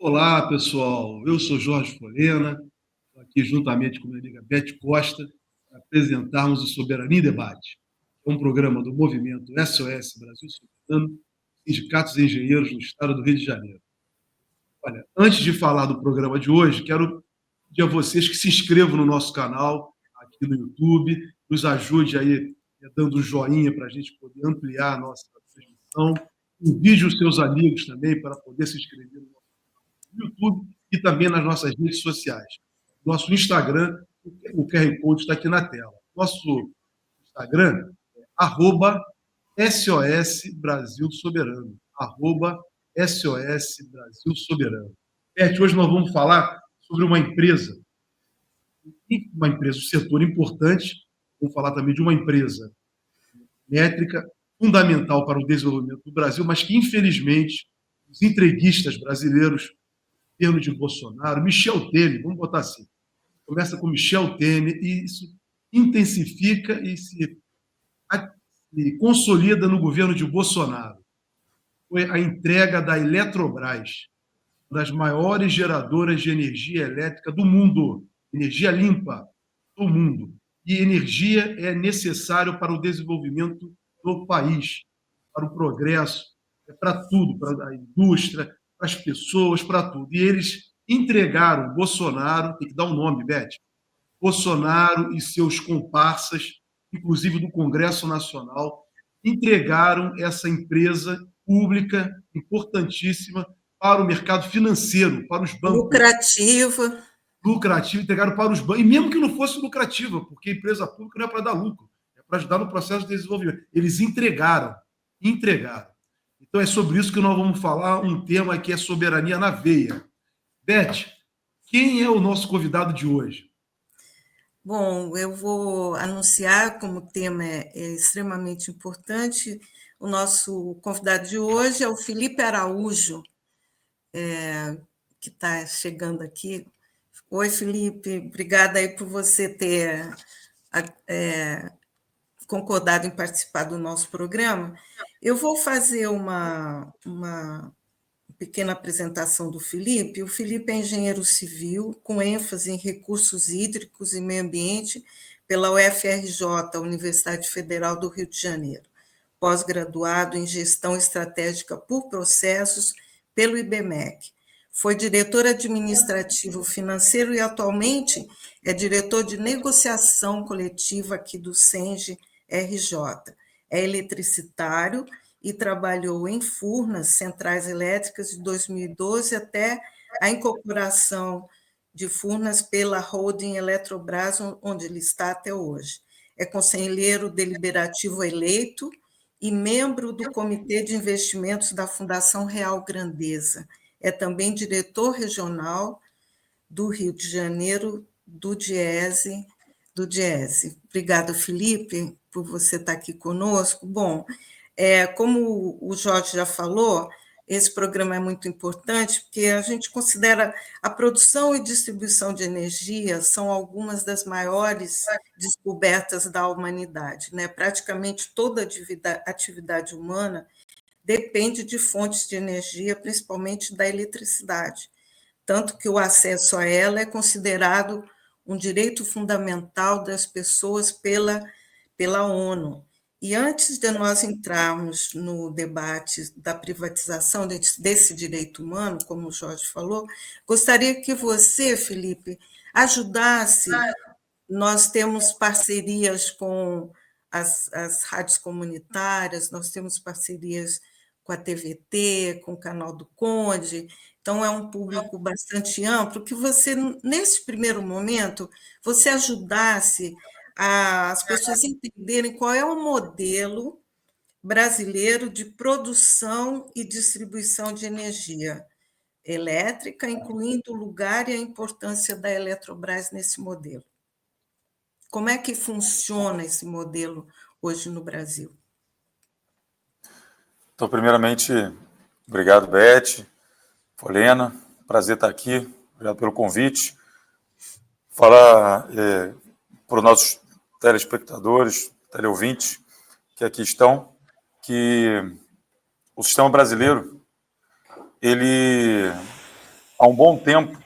Olá, pessoal. Eu sou Jorge Folena, estou aqui juntamente com minha amiga Beth Costa para apresentarmos o Soberania em Debate. É um programa do movimento SOS Brasil Soberano, Sindicatos e Engenheiros no Estado do Rio de Janeiro. Olha, antes de falar do programa de hoje, quero pedir a vocês que se inscrevam no nosso canal aqui no YouTube, nos ajude aí dando um joinha para a gente poder ampliar a nossa transmissão. Envie os seus amigos também para poder se inscrever no YouTube e também nas nossas redes sociais. Nosso Instagram, o QR Code está aqui na tela. Nosso Instagram é @SOS Brasil Soberano. @SOS Brasil Soberano. Beth, hoje nós vamos falar sobre uma empresa, um setor importante. Vamos falar também de uma empresa elétrica fundamental para o desenvolvimento do Brasil, mas que, infelizmente, os entreguistas brasileiros, governo de Bolsonaro, Michel Temer, vamos botar assim, começa com Michel Temer e isso intensifica e se consolida no governo de Bolsonaro. Foi a entrega da Eletrobras, uma das maiores geradoras de energia elétrica do mundo, energia limpa do mundo. E energia é necessário para o desenvolvimento do país, para o progresso, para tudo, para a indústria, para as pessoas, para tudo. E eles entregaram Bolsonaro, tem que dar um nome, Beth, Bolsonaro e seus comparsas, inclusive do Congresso Nacional, entregaram essa empresa pública importantíssima para o mercado financeiro, para os bancos. Lucrativa. Lucrativa, entregaram para os bancos, e mesmo que não fosse lucrativa, porque a empresa pública não é para dar lucro, é para ajudar no processo de desenvolvimento. Eles entregaram. Então é sobre isso que nós vamos falar, um tema que é soberania na veia. Beth, quem é o nosso convidado de hoje? Bom, eu vou anunciar como o tema é extremamente importante. O nosso convidado de hoje é o Felipe Araújo, que está chegando aqui. Oi, Felipe, obrigada aí por você ter concordado em participar do nosso programa. Eu vou fazer uma pequena apresentação do Felipe. O Felipe é engenheiro civil, com ênfase em recursos hídricos e meio ambiente, pela UFRJ, Universidade Federal do Rio de Janeiro. Pós-graduado em gestão estratégica por processos pelo IBMEC. Foi diretor administrativo financeiro e atualmente é diretor de negociação coletiva aqui do SENGE RJ. É eletricitário e trabalhou em Furnas, centrais elétricas, de 2012 até a incorporação de Furnas pela holding Eletrobras, onde ele está até hoje. É conselheiro deliberativo eleito e membro do Comitê de Investimentos da Fundação Real Grandeza. É também diretor regional do Rio de Janeiro, do DIESE. Obrigada, Felipe, por você estar aqui conosco. Bom, como o Jorge já falou, esse programa é muito importante porque a gente considera a produção e distribuição de energia são algumas das maiores descobertas da humanidade, né? Praticamente toda atividade humana depende de fontes de energia, principalmente da eletricidade, tanto que o acesso a ela é considerado um direito fundamental das pessoas pela ONU. E antes de nós entrarmos no debate da privatização desse direito humano, como o Jorge falou, gostaria que você, Felipe, ajudasse. Nós temos parcerias com as rádios comunitárias, nós temos parcerias com a TVT, com o Canal do Conde, então é um público bastante amplo, que você, nesse primeiro momento, você ajudasse as pessoas entenderem qual é o modelo brasileiro de produção e distribuição de energia elétrica, incluindo o lugar e a importância da Eletrobras nesse modelo. Como é que funciona esse modelo hoje no Brasil? Então, primeiramente, obrigado, Beth, Folena, prazer estar aqui, obrigado pelo convite. Falar para os nossos telespectadores, teleouvintes que aqui estão, que o sistema brasileiro, ele há um bom tempo,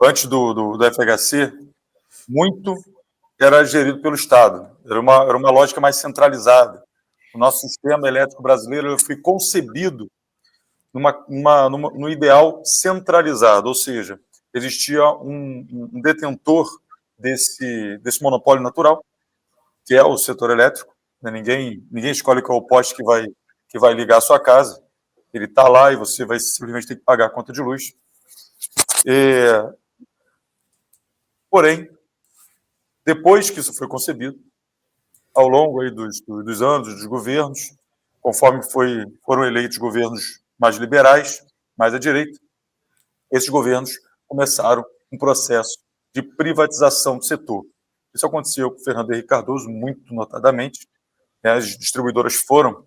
antes do FHC, muito era gerido pelo Estado. Era uma lógica mais centralizada. O nosso sistema elétrico brasileiro foi concebido no ideal centralizado, ou seja, existia um detentor desse monopólio natural, que é o setor elétrico. Ninguém escolhe qual é o poste que vai ligar a sua casa. Ele está lá e você vai simplesmente ter que pagar a conta de luz. Porém, depois que isso foi concebido, ao longo aí dos anos, dos governos, conforme foram eleitos governos mais liberais, mais à direita, esses governos começaram um processo de privatização do setor. Isso aconteceu com o Fernando Henrique Cardoso, muito notadamente. As distribuidoras foram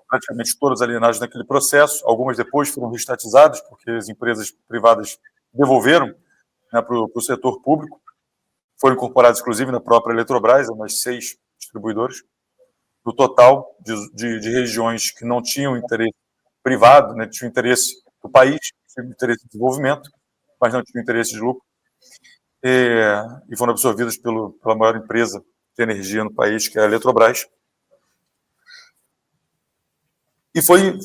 praticamente todas alienadas naquele processo, algumas depois foram restatizadas, porque as empresas privadas devolveram, né, para o setor público, foram incorporadas, inclusive, na própria Eletrobras, umas 6 distribuidoras, no total de regiões que não tinham interesse privado, né, tinham interesse do país, tinham interesse de desenvolvimento, mas não tinham interesse de lucro, e foram absorvidas pela maior empresa de energia no país, que é a Eletrobras. E foi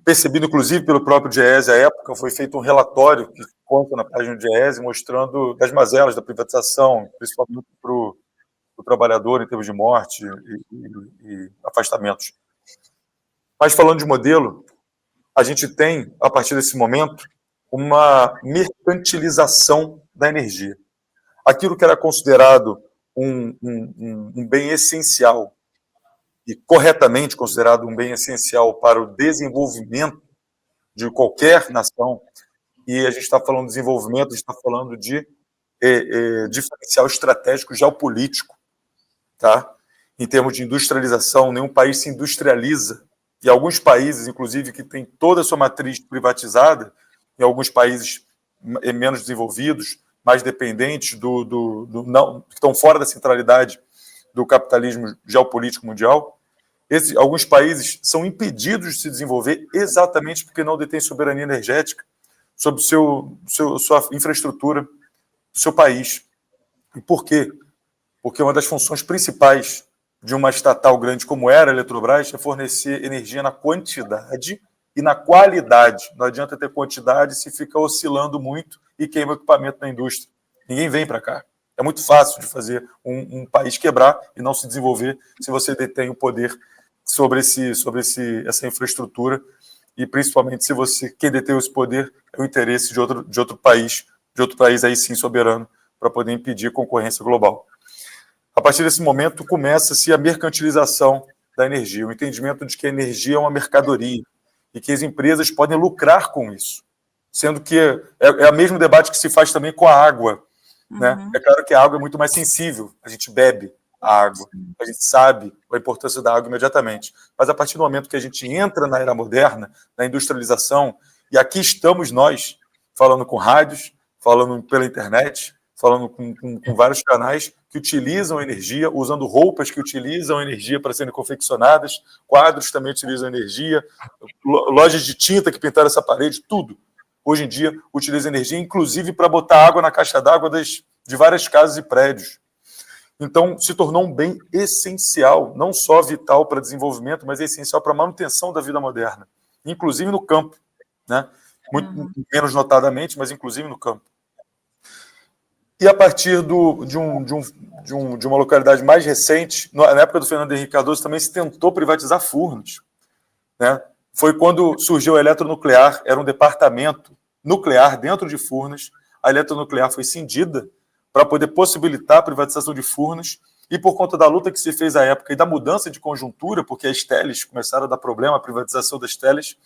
percebido, inclusive, pelo próprio Diese à época, foi feito um relatório que conta na página do Diese, mostrando as mazelas da privatização, principalmente para o trabalhador em termos de morte e afastamentos. Mas, falando de modelo, a gente tem, a partir desse momento, uma mercantilização da energia. Aquilo que era considerado um bem essencial, e corretamente considerado um bem essencial para o desenvolvimento de qualquer nação, e a gente está falando de desenvolvimento, a gente está falando de diferencial estratégico geopolítico, tá? Em termos de industrialização, nenhum país se industrializa, e alguns países, inclusive, que têm toda a sua matriz privatizada, em alguns países menos desenvolvidos, mais dependentes não, que estão fora da centralidade do capitalismo geopolítico mundial, alguns países são impedidos de se desenvolver exatamente porque não detêm soberania energética sobre sua infraestrutura do seu país. E por quê? Porque uma das funções principais de uma estatal grande como era a Eletrobras é fornecer energia na quantidade e na qualidade. Não adianta ter quantidade se fica oscilando muito e queima o equipamento na indústria. Ninguém vem para cá. É muito fácil de fazer um país quebrar e não se desenvolver se você detém o poder sobre essa infraestrutura, e principalmente se quem detém esse poder é o interesse de outro país aí sim soberano, para poder impedir a concorrência global. A partir desse momento começa-se a mercantilização da energia, o entendimento de que a energia é uma mercadoria e que as empresas podem lucrar com isso, sendo que é o mesmo debate que se faz também com a água. Né? É claro que a água é muito mais sensível, a gente bebe a água, a gente sabe a importância da água imediatamente, mas a partir do momento que a gente entra na era moderna, na industrialização, e aqui estamos nós, falando com rádios, falando pela internet, falando com vários canais que utilizam energia, usando roupas que utilizam energia para serem confeccionadas, quadros também utilizam energia, lojas de tinta que pintaram essa parede, tudo. Hoje em dia, utiliza energia, inclusive para botar água na caixa d'água de várias casas e prédios. Então, se tornou um bem essencial, não só vital para desenvolvimento, mas é essencial para a manutenção da vida moderna, inclusive no campo, né? Muito menos notadamente, mas inclusive no campo. E a partir de uma localidade mais recente, na época do Fernando Henrique Cardoso, também se tentou privatizar Furnas, né? Foi quando surgiu a eletronuclear, era um departamento nuclear dentro de Furnas, a eletronuclear foi cindida para poder possibilitar a privatização de Furnas, e por conta da luta que se fez à época e da mudança de conjuntura, porque as teles começaram a dar problema, a privatização das teles,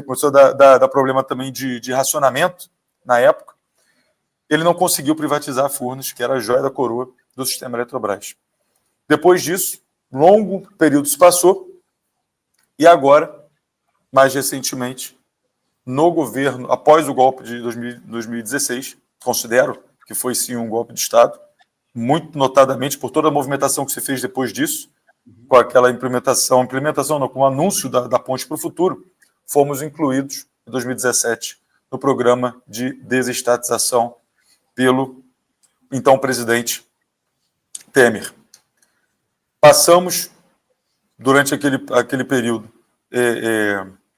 começou a dar problema também de racionamento na época, ele não conseguiu privatizar Furnas, que era a joia da coroa do sistema Eletrobras. Depois disso, longo período se passou, e agora, mais recentemente, no governo, após o golpe de 2016, considero que foi sim um golpe de Estado, muito notadamente por toda a movimentação que se fez depois disso, com aquela implementação não, com o anúncio da Ponte para o Futuro, fomos incluídos em 2017 no programa de desestatização pelo então presidente Temer. Passamos, durante aquele período,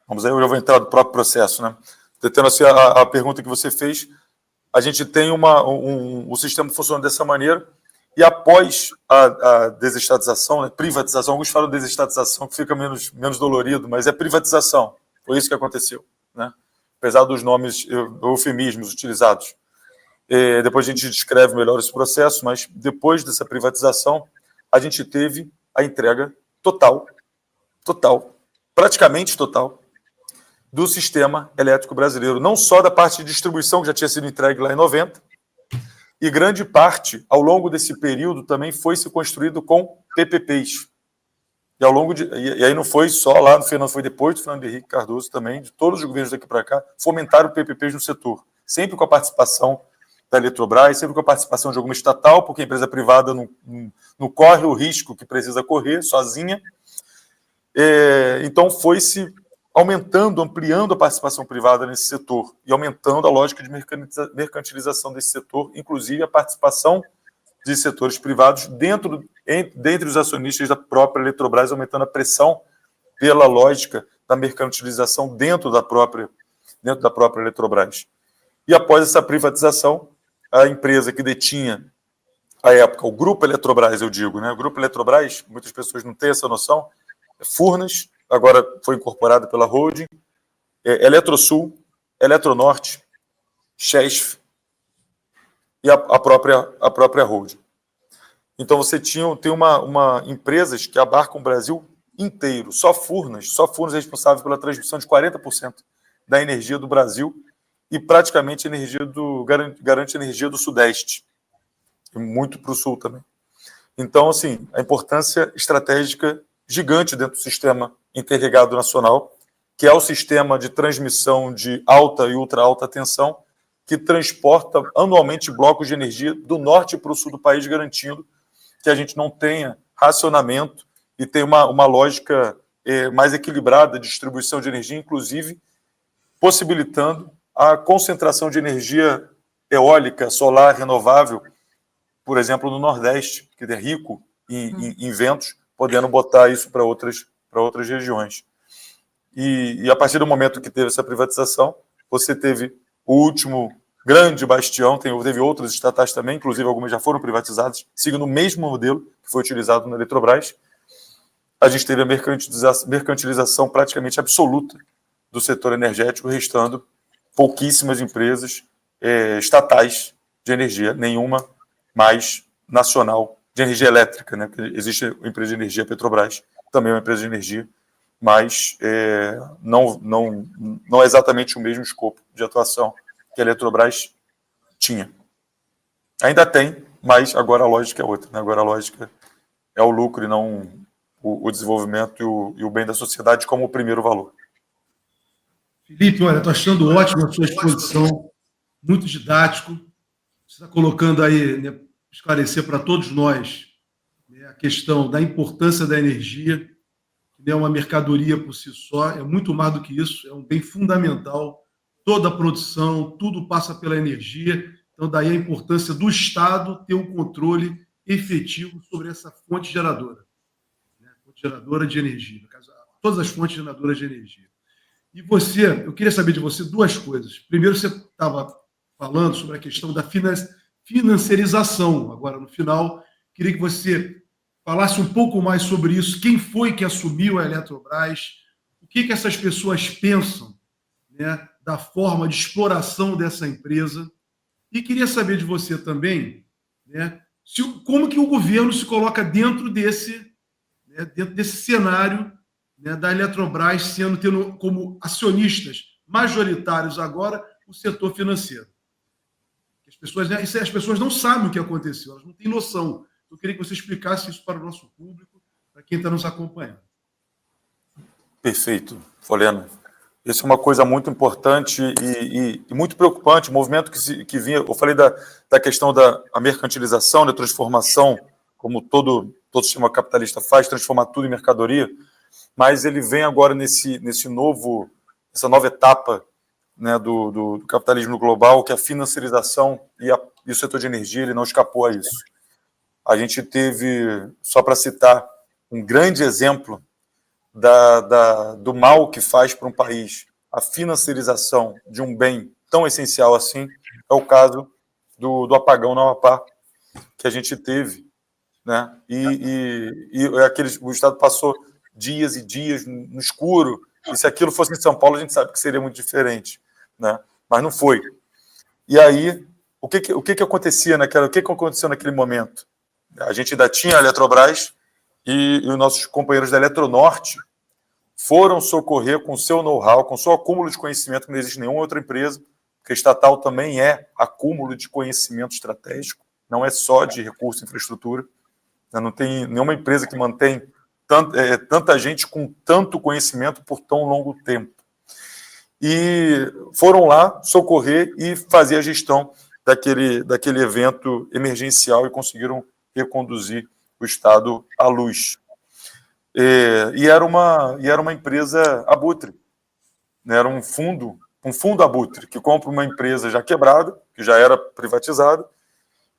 vamos aí, eu já vou entrar no próprio processo, né? Tendo assim, a pergunta que você fez, a gente tem o sistema funciona dessa maneira, e após a desestatização, né, privatização, alguns falam desestatização, que fica menos dolorido, mas é privatização, foi isso que aconteceu, né? Apesar dos nomes eufemismos utilizados. Depois a gente descreve melhor esse processo, mas depois dessa privatização, a gente teve a entrega total, praticamente total, do sistema elétrico brasileiro, não só da parte de distribuição, que já tinha sido entregue lá em 90, e grande parte, ao longo desse período, também foi se construído com PPPs. E aí não foi só lá no Fernando, foi depois do Fernando Henrique Cardoso também, de todos os governos daqui para cá, fomentaram PPPs no setor, sempre com a participação da Eletrobras, sempre com a participação de alguma estatal, porque a empresa privada não corre o risco que precisa correr sozinha. Então foi-se aumentando, ampliando a participação privada nesse setor e aumentando a lógica de mercantilização desse setor, inclusive a participação de setores privados dentre os acionistas da própria Eletrobras, aumentando a pressão pela lógica da mercantilização dentro da própria Eletrobras. E após essa privatização, a empresa que detinha, à época, o Grupo Eletrobras, eu digo, né? O Grupo Eletrobras, muitas pessoas não têm essa noção, Furnas, agora foi incorporado pela holding, Eletrosul, Eletronorte, Chesf e a própria holding. Então você tem uma empresas que abarcam o Brasil inteiro. Só Furnas é responsável pela transmissão de 40% da energia do Brasil e praticamente garante energia do Sudeste, e muito para o Sul também. Então, assim, a importância estratégica gigante dentro do sistema interligado nacional, que é o sistema de transmissão de alta e ultra alta tensão, que transporta anualmente blocos de energia do norte para o sul do país, garantindo que a gente não tenha racionamento e tenha uma lógica mais equilibrada de distribuição de energia, inclusive possibilitando a concentração de energia eólica, solar, renovável, por exemplo, no Nordeste, que é rico em ventos, podendo botar isso para outras regiões. E a partir do momento que teve essa privatização, você teve o último grande bastião, teve outras estatais também, inclusive algumas já foram privatizadas, seguindo o mesmo modelo que foi utilizado na Eletrobras. A gente teve a mercantilização praticamente absoluta do setor energético, restando pouquíssimas empresas estatais de energia, nenhuma mais nacional de energia elétrica, né? Existe a empresa de energia Petrobras, também é uma empresa de energia, mas não é exatamente o mesmo escopo de atuação que a Eletrobras tinha. Ainda tem, mas agora a lógica é outra, né? Agora a lógica é o lucro e não o desenvolvimento e o bem da sociedade como o primeiro valor. Felipe, olha, estou achando ótimo a sua exposição, muito didático. Você está colocando aí, né, esclarecer para todos nós, né, a questão da importância da energia, que não é uma mercadoria por si só, é muito mais do que isso, é um bem fundamental. Toda a produção, tudo passa pela energia. Então, daí a importância do Estado ter um controle efetivo sobre essa fonte geradora, né? Fonte geradora de energia, no caso, todas as fontes geradoras de energia. E eu queria saber de você duas coisas. Primeiro, você estava falando sobre a questão da financiarização. Agora, no final, queria que você falasse um pouco mais sobre isso. Quem foi que assumiu a Eletrobras? O que essas pessoas pensam, né, da forma de exploração dessa empresa? E queria saber de você também, né, como que o governo se coloca dentro desse cenário, né, da Eletrobras tendo como acionistas majoritários agora o setor financeiro. As pessoas não sabem o que aconteceu, elas não têm noção. Eu queria que você explicasse isso para o nosso público, para quem está nos acompanhando. Perfeito, Folena. Isso é uma coisa muito importante e muito preocupante, o movimento que vinha, eu falei da questão da mercantilização, da transformação, como todo sistema capitalista faz, transformar tudo em mercadoria, mas ele vem agora nessa nova etapa né, do capitalismo global, que a financiarização e o setor de energia ele não escapou a isso. A gente teve, só para citar, um grande exemplo do mal que faz para um país a financiarização de um bem tão essencial assim, é o caso do apagão no Amapá, que a gente teve, né? O Estado passou dias e dias no escuro, e se aquilo fosse em São Paulo, a gente sabe que seria muito diferente, né? Mas não foi. E aí, o que acontecia o que aconteceu naquele momento? A gente ainda tinha a Eletrobras e os nossos companheiros da Eletronorte foram socorrer com seu know-how, com seu acúmulo de conhecimento, que não existe nenhuma outra empresa, porque estatal também é acúmulo de conhecimento estratégico, não é só de recurso e infraestrutura. Não tem nenhuma empresa que mantém tanta gente com tanto conhecimento por tão longo tempo. E foram lá socorrer e fazer a gestão daquele evento emergencial e conseguiram reconduzir o Estado à luz. E era uma empresa abutre, né? Era um fundo abutre, que compra uma empresa já quebrada, que já era privatizada,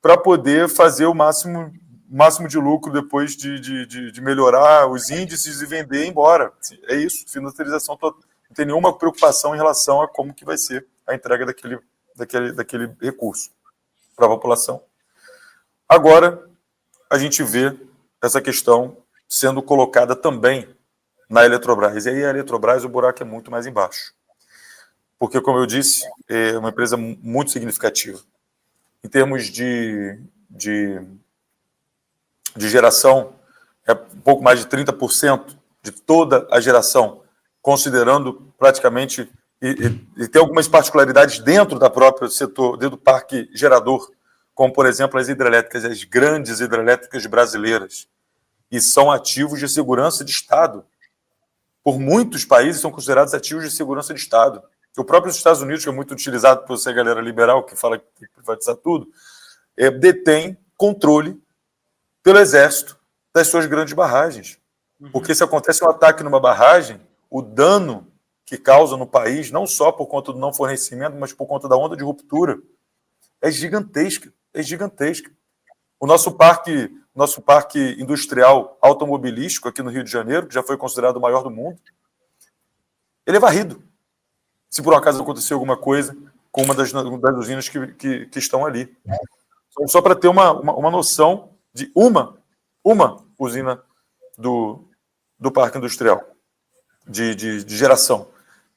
para poder fazer o máximo de lucro depois de melhorar os índices e vender e ir embora. É isso, financiarização total. Não tem nenhuma preocupação em relação a como que vai ser a entrega daquele recurso para a população. Agora, a gente vê essa questão sendo colocada também na Eletrobras. E aí a Eletrobras, o buraco é muito mais embaixo. Porque, como eu disse, é uma empresa muito significativa. Em termos de geração, é um pouco mais de 30% de toda a geração, considerando praticamente, e tem algumas particularidades dentro da própria setor, dentro do parque gerador, como, por exemplo, as hidrelétricas, as grandes hidrelétricas brasileiras, e são ativos de segurança de Estado. Por muitos países são considerados ativos de segurança de Estado. O próprio Estados Unidos, que é muito utilizado por essa galera liberal, que fala que tem que privatizar tudo, detém controle pelo Exército das suas grandes barragens. Porque se acontece um ataque numa barragem, o dano que causa no país, não só por conta do não fornecimento, mas por conta da onda de ruptura, é gigantesca. É gigantesca. O nosso parque industrial automobilístico aqui no Rio de Janeiro, que já foi considerado o maior do mundo, ele é varrido. Se por um acaso acontecer alguma coisa com uma das usinas que estão ali. Então, só para ter uma noção de uma usina do parque industrial de geração.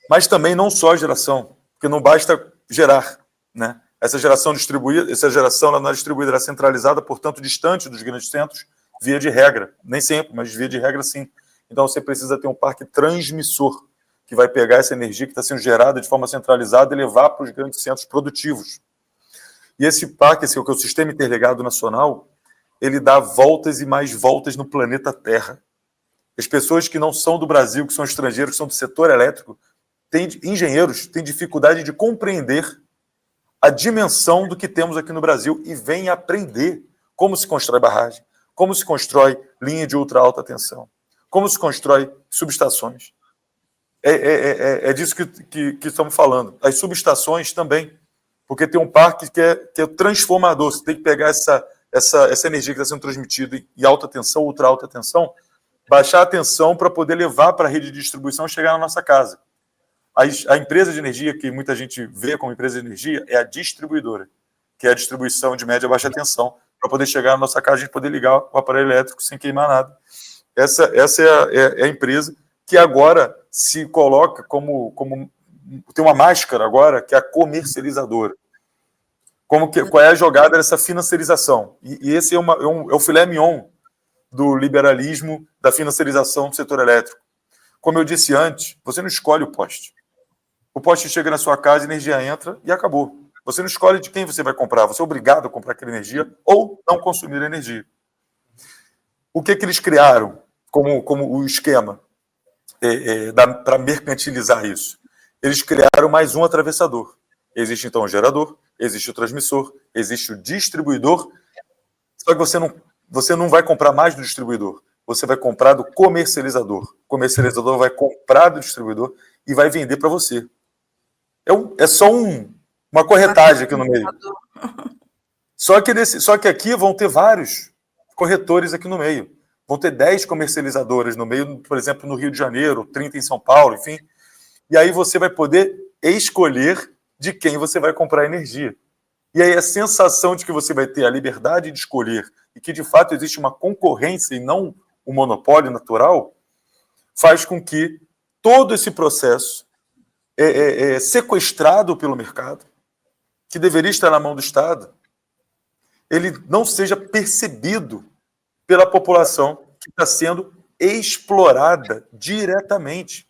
Mas também não só geração, porque não basta gerar, né? Essa geração ela não é distribuída, ela é centralizada, portanto, distante dos grandes centros, via de regra. Nem sempre, mas via de regra, sim. Então, você precisa ter um parque transmissor, que vai pegar essa energia que está sendo gerada de forma centralizada e levar para os grandes centros produtivos. E esse parque, que é o Sistema Interligado Nacional, ele dá voltas e mais voltas no planeta Terra. As pessoas que não são do Brasil, que são estrangeiros, que são do setor elétrico, engenheiros, têm dificuldade de compreender a dimensão do que temos aqui no Brasil e vêm aprender como se constrói barragem, como se constrói linha de ultra alta tensão, como se constrói subestações. É disso que estamos falando. As subestações também, porque tem um parque que é transformador. Você tem que pegar essa energia que está sendo transmitida em alta tensão, ultra alta tensão, baixar a tensão para poder levar para a rede de distribuição e chegar na nossa casa. A empresa de energia, que muita gente vê como empresa de energia, é a distribuidora, que é a distribuição de média e baixa tensão, para poder chegar na nossa casa e a gente poder ligar o aparelho elétrico sem queimar nada. Essa é a empresa que agora se coloca como tem uma máscara agora, que é a comercializadora. Qual é a jogada dessa financiarização? E esse é o filé mignon do liberalismo, da financiarização do setor elétrico. Como eu disse antes, você não escolhe o poste. O poste chega na sua casa, a energia entra e acabou. Você não escolhe de quem você vai comprar. Você é obrigado a comprar aquela energia ou não consumir a energia. O que eles criaram como o esquema para mercantilizar isso? Eles criaram mais um atravessador. Existe, então, o gerador, existe o transmissor, existe o distribuidor, só que você não vai comprar mais do distribuidor, você vai comprar do comercializador. O comercializador vai comprar do distribuidor e vai vender para você. É só uma corretagem aqui no meio. Só que aqui vão ter vários corretores aqui no meio. Vão ter 10 comercializadoras no meio, por exemplo, no Rio de Janeiro, 30 em São Paulo, enfim. E aí você vai poder escolher de quem você vai comprar energia. E aí a sensação de que você vai ter a liberdade de escolher e que, de fato, existe uma concorrência e não um monopólio natural, faz com que todo esse processo sequestrado pelo mercado, que deveria estar na mão do Estado, ele não seja percebido pela população que está sendo explorada diretamente.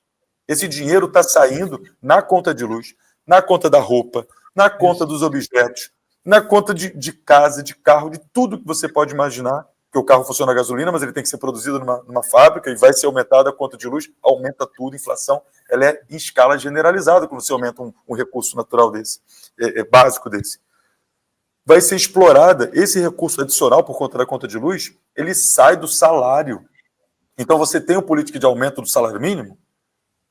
Esse dinheiro está saindo na conta de luz, na conta da roupa, na conta dos objetos, na conta de casa, de carro, de tudo que você pode imaginar, que o carro funciona a gasolina, mas ele tem que ser produzido numa fábrica e vai ser aumentada a conta de luz, aumenta tudo, inflação, ela é em escala generalizada quando você aumenta um recurso natural desse, básico desse. Vai ser explorada, esse recurso adicional por conta da conta de luz, ele sai do salário. Então você tem uma política de aumento do salário mínimo,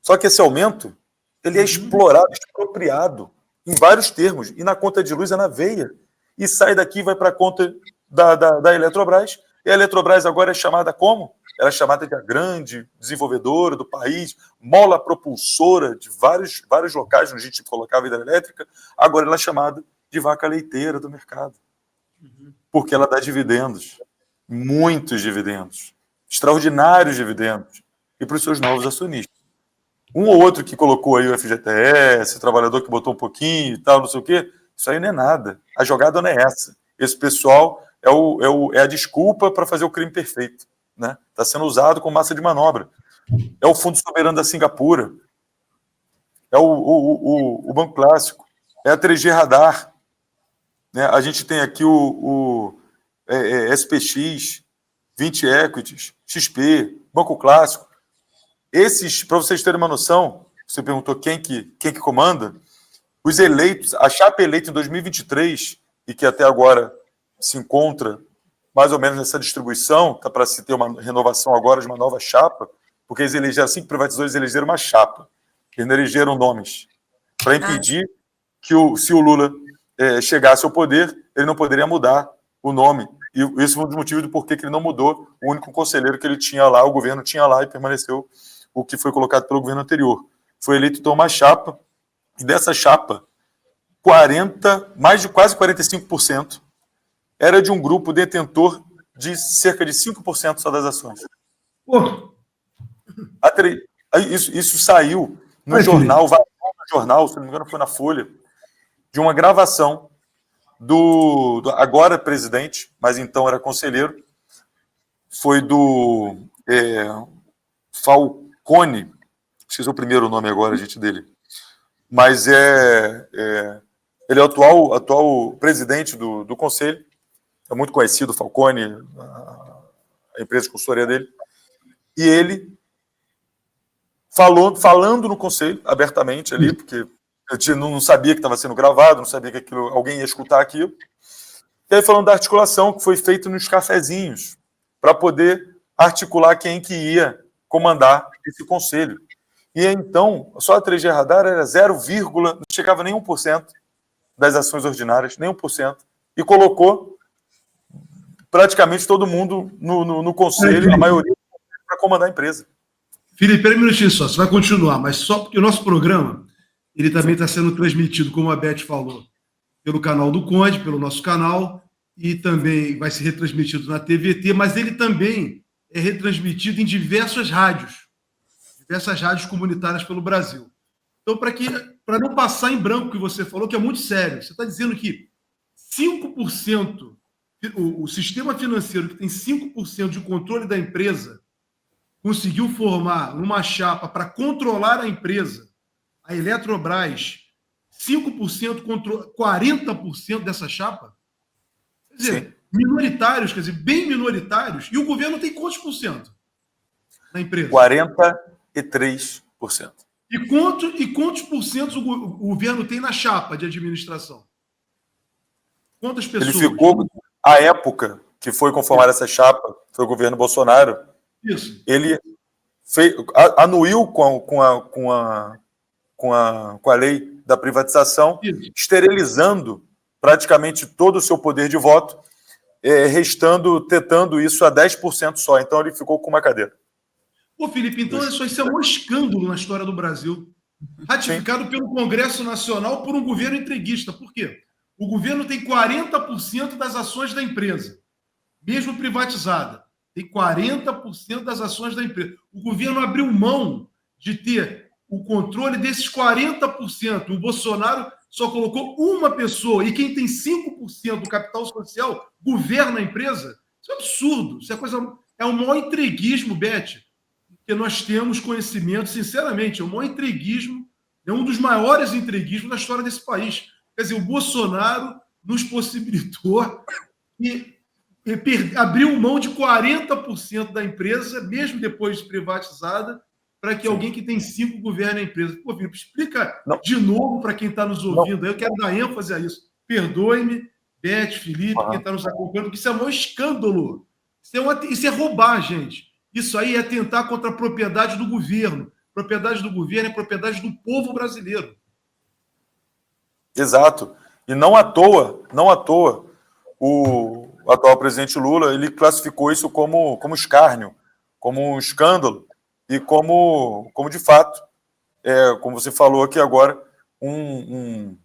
só que esse aumento, ele é explorado, expropriado, em vários termos, e na conta de luz é na veia, e sai daqui e vai para a conta da Eletrobras, e a Eletrobras agora é chamada como? Ela é chamada de a grande desenvolvedora do país, mola propulsora de vários locais onde a gente colocava a hidrelétrica, agora ela é chamada de vaca leiteira do mercado, porque ela dá dividendos, muitos dividendos, extraordinários dividendos, e para os seus novos acionistas. Um ou outro que colocou aí o FGTS, o trabalhador que botou um pouquinho e tal, não sei o quê, isso aí não é nada. A jogada não é essa. Esse pessoal é a desculpa para fazer o crime perfeito. Né? Está sendo usado como massa de manobra. É o Fundo Soberano da Singapura. É o Banco Clássico. É a 3G Radar. Né? A gente tem aqui o SPX, 20 Equities, XP, Banco Clássico. Esses, para vocês terem uma noção, você perguntou quem que comanda, os eleitos, a chapa eleita em 2023, e que até agora se encontra mais ou menos nessa distribuição, está para se ter uma renovação agora de uma nova chapa, porque eles elegeram, assim que privatizou, eles elegeram uma chapa, eles não elegeram nomes, para impedir que se o Lula chegasse ao poder, ele não poderia mudar o nome. E esse foi um dos motivos do porquê que ele não mudou o único conselheiro que ele tinha lá, o governo tinha lá, e permaneceu o que foi colocado pelo governo anterior. Foi eleito, então, uma chapa, e dessa chapa, mais de quase 45% era de um grupo detentor de cerca de 5% só das ações. Isso saiu no jornal, se não me engano foi na Folha, de uma gravação do agora presidente, mas então era conselheiro, foi do Falcone, esqueci o primeiro nome agora, gente, dele, mas ele é o atual presidente do conselho, é muito conhecido, Falcone, a empresa de consultoria dele, e ele falando no conselho, abertamente ali, porque eu não sabia que estava sendo gravado, não sabia que alguém ia escutar aquilo, e aí falando da articulação que foi feita nos cafezinhos, para poder articular quem que ia comandar esse conselho. E então, só a 3G Radar era 0, não chegava nem 1% das ações ordinárias, nem 1%, e colocou praticamente todo mundo no conselho, a maioria para comandar a empresa. Felipe, pera um minutinho só, você vai continuar, mas só porque o nosso programa ele também está sendo transmitido, como a Beth falou, pelo canal do Conde, pelo nosso canal, e também vai ser retransmitido na TVT, mas ele também é retransmitido em diversas rádios comunitárias pelo Brasil. Então, para não passar em branco o que você falou, que é muito sério, você está dizendo que 5%, o sistema financeiro que tem 5% de controle da empresa, conseguiu formar uma chapa para controlar a empresa, a Eletrobras, 5% contra 40% dessa chapa? Quer dizer, minoritários, quer dizer, bem minoritários, e o governo tem quantos por cento na empresa? 43%. E quantos por cento o governo tem na chapa de administração? Quantas pessoas? Ele ficou, à época que foi conformada essa chapa, foi o governo Bolsonaro, isso. Ele anuiu com a lei da privatização, Isso. esterilizando praticamente todo o seu poder de voto, tetando isso a 10% só. Então, ele ficou com uma cadeira. Pô, Felipe, então isso é um escândalo na história do Brasil, ratificado Sim. pelo Congresso Nacional por um governo entreguista. Por quê? O governo tem 40% das ações da empresa, mesmo privatizada. Tem 40% das ações da empresa. O governo abriu mão de ter o controle desses 40%. O Bolsonaro só colocou uma pessoa, e quem tem 5% do capital social governa a empresa. Isso é absurdo. Isso é um maior entreguismo, Beth, que nós temos conhecimento, sinceramente, é o maior entreguismo, é um dos maiores entreguismos da história desse país. Quer dizer, o Bolsonaro nos possibilitou e abriu mão de 40% da empresa, mesmo depois de privatizada, para que alguém que tem 5 governe a empresa. Pô, Felipe, explica de novo para quem está nos ouvindo. Eu quero dar ênfase a isso. Perdoe-me, Beth, Felipe, quem está nos acompanhando, porque isso é um escândalo. Isso é roubar, gente. Isso aí é atentar contra a propriedade do governo. Propriedade do governo é propriedade do povo brasileiro. Exato. E não à toa, o atual presidente Lula, ele classificou isso como escárnio, como um escândalo e como de fato, como você falou aqui agora, não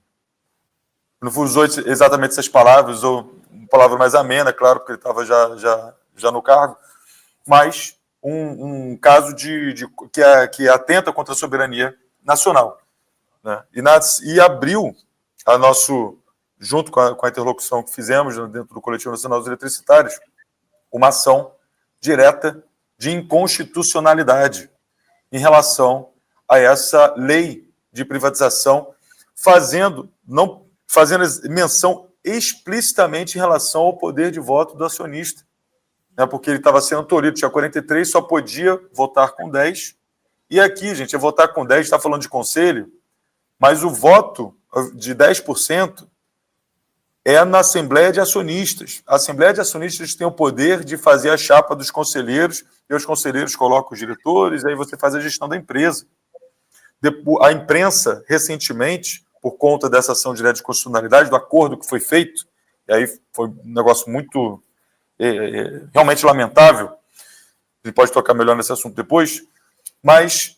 usou exatamente essas palavras, usou uma palavra mais amena, claro, porque ele estava já no cargo, mas um caso que atenta contra a soberania nacional, né? E abriu junto com a interlocução que fizemos dentro do Coletivo Nacional dos Eletricitários, uma ação direta de inconstitucionalidade em relação a essa lei de privatização, fazendo menção explicitamente em relação ao poder de voto do acionista, né, porque ele estava sendo tolhido, tinha 43, só podia votar com 10. E aqui, gente, votar com 10, está falando de conselho, mas o voto de 10% é na Assembleia de Acionistas. A Assembleia de Acionistas tem o poder de fazer a chapa dos conselheiros, e os conselheiros colocam os diretores, e aí você faz a gestão da empresa. A imprensa, recentemente, por conta dessa ação direta de constitucionalidade, do acordo que foi feito, e aí foi um negócio muito realmente lamentável, ele pode tocar melhor nesse assunto depois, mas